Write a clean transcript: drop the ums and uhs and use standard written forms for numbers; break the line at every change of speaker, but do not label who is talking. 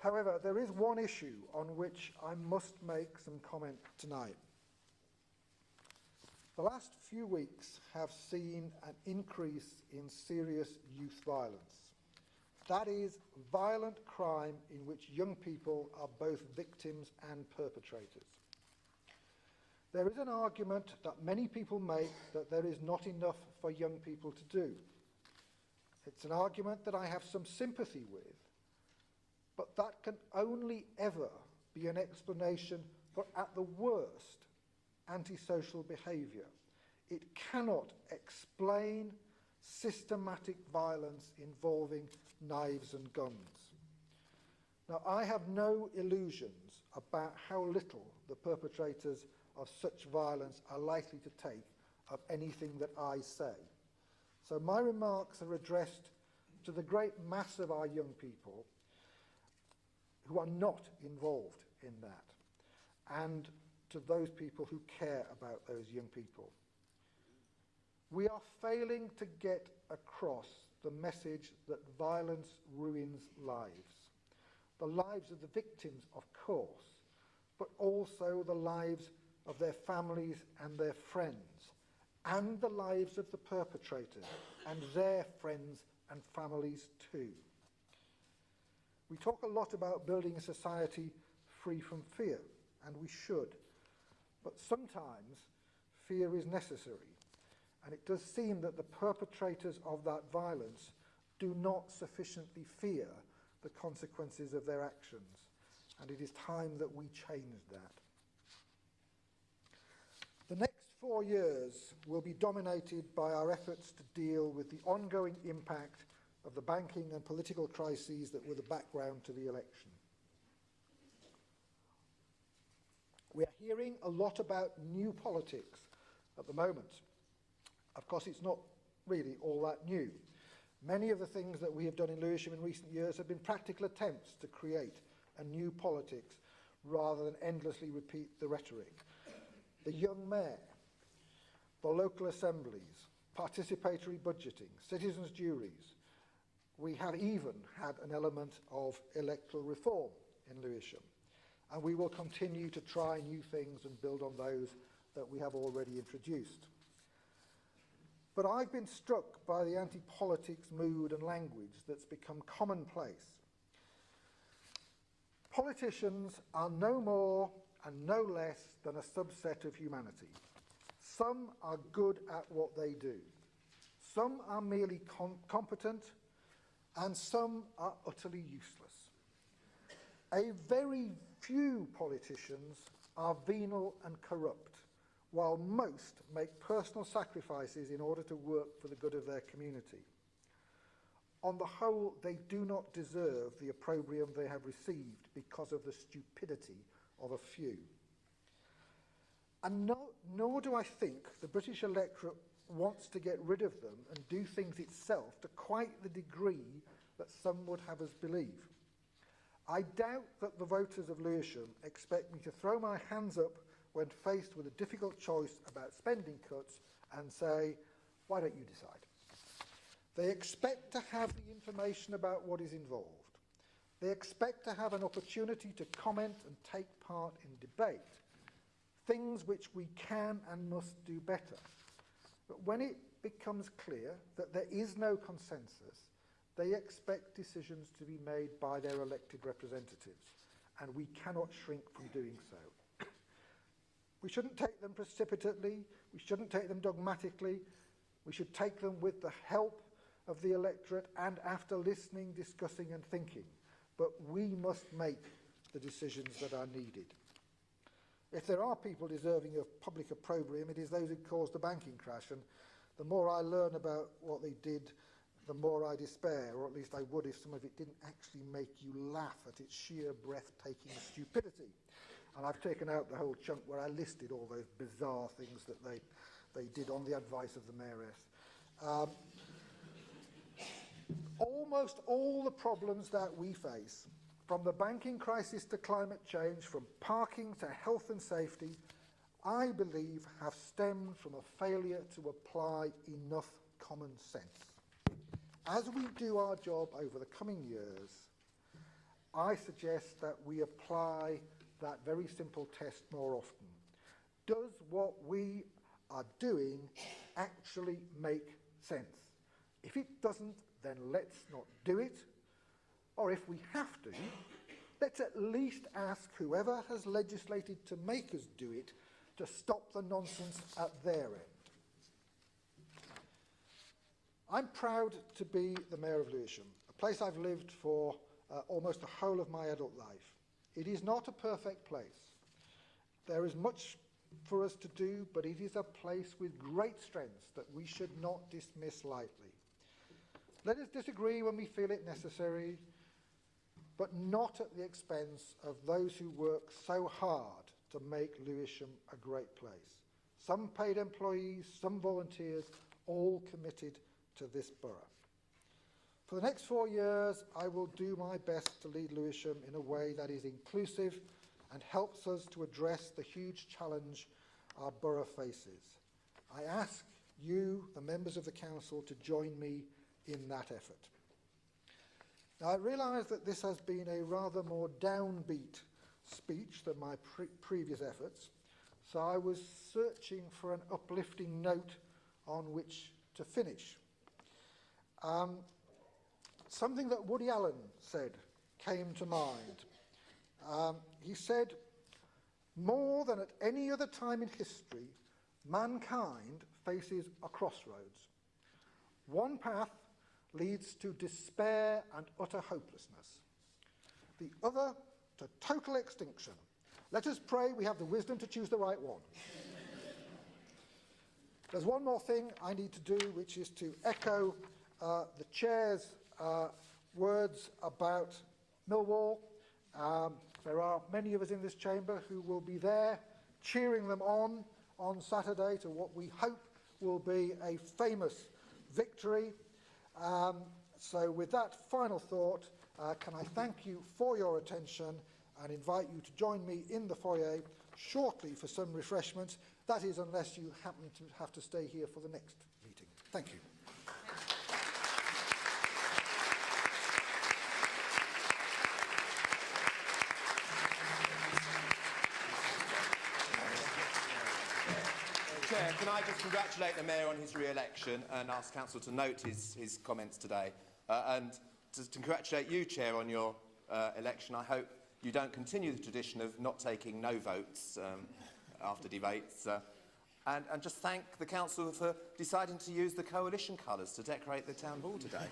However, there is one issue on which I must make some comment tonight. The last few weeks have seen an increase in serious youth violence. That is, violent crime in which young people are both victims and perpetrators. There is an argument that many people make that there is not enough for young people to do. It's an argument that I have some sympathy with, but that can only ever be an explanation for, at the worst, antisocial behaviour. It cannot explain systematic violence involving knives and guns. Now, I have no illusions about how little the perpetrators of such violence are likely to take of anything that I say. So my remarks are addressed to the great mass of our young people who are not involved in that, and to those people who care about those young people. We are failing to get across the message that violence ruins lives. The lives of the victims, of course, but also the lives of their families and their friends, and the lives of the perpetrators and their friends and families too. We talk a lot about building a society free from fear, and we should. But sometimes fear is necessary, and it does seem that the perpetrators of that violence do not sufficiently fear the consequences of their actions, and it is time that we change that. The next 4 years will be dominated by our efforts to deal with the ongoing impact of the banking and political crises that were the background to the election. We are hearing a lot about new politics at the moment. Of course, it's not really all that new. Many of the things that we have done in Lewisham in recent years have been practical attempts to create a new politics rather than endlessly repeat the rhetoric. The young mayor, the local assemblies, participatory budgeting, citizens' juries. We have even had an element of electoral reform in Lewisham, and we will continue to try new things and build on those that we have already introduced. But I've been struck by the anti-politics mood and language that's become commonplace. Politicians are no more and no less than a subset of humanity. Some are good at what they do. Some are merely competent, and some are utterly useless. A very few politicians are venal and corrupt, while most make personal sacrifices in order to work for the good of their community. On the whole, they do not deserve the opprobrium they have received because of the stupidity of a few. And nor do I think the British electorate wants to get rid of them and do things itself to quite the degree that some would have us believe. I doubt that the voters of Lewisham expect me to throw my hands up when faced with a difficult choice about spending cuts and say, why don't you decide? They expect to have the information about what is involved. They expect to have an opportunity to comment and take part in debate, things which we can and must do better. But when it becomes clear that there is no consensus, they expect decisions to be made by their elected representatives, and we cannot shrink from doing so. We shouldn't take them precipitately, we shouldn't take them dogmatically, we should take them with the help of the electorate and after listening, discussing and thinking. But we must make the decisions that are needed. If there are people deserving of public opprobrium, it is those who caused the banking crash, and the more I learn about what they did, the more I despair, or at least I would if some of it didn't actually make you laugh at its sheer breathtaking stupidity. And I've taken out the whole chunk where I listed all those bizarre things that they did on the advice of the mayoress. Almost all the problems that we face, from the banking crisis to climate change, from parking to health and safety, I believe have stemmed from a failure to apply enough common sense. As we do our job over the coming years, I suggest that we apply that very simple test more often. Does what we are doing actually make sense? If it doesn't, then let's not do it. Or if we have to, let's at least ask whoever has legislated to make us do it to stop the nonsense at their end. I'm proud to be the Mayor of Lewisham, a place I've lived for almost the whole of my adult life. It is not a perfect place. There is much for us to do, but it is a place with great strengths that we should not dismiss lightly. Let us disagree when we feel it necessary, but not at the expense of those who work so hard to make Lewisham a great place. Some paid employees, some volunteers, all committed to this borough. For the next 4 years, I will do my best to lead Lewisham in a way that is inclusive and helps us to address the huge challenge our borough faces. I ask you, the members of the council, to join me in that effort. Now, I realise that this has been a rather more downbeat speech than my previous efforts, so I was searching for an uplifting note on which to finish. Something that Woody Allen said came to mind. He said, "More than at any other time in history, mankind faces a crossroads. One path leads to despair and utter hopelessness. The other to total extinction. Let us pray we have the wisdom to choose the right one." There's one more thing I need to do, which is to echo the Chair's words about Millwall. There are many of us in this chamber who will be there cheering them on Saturday to what we hope will be a famous victory. So with that final thought, can I thank you for your attention and invite you to join me in the foyer shortly for some refreshments. That is, unless you happen to have to stay here for the next meeting. Thank you.
Chair, can I just congratulate the Mayor on his re-election and ask Council to note his comments today, and to congratulate you, Chair, on your election. I hope you don't continue the tradition of not taking no votes after debates, and just thank the Council for deciding to use the coalition colours to decorate the Town Hall today.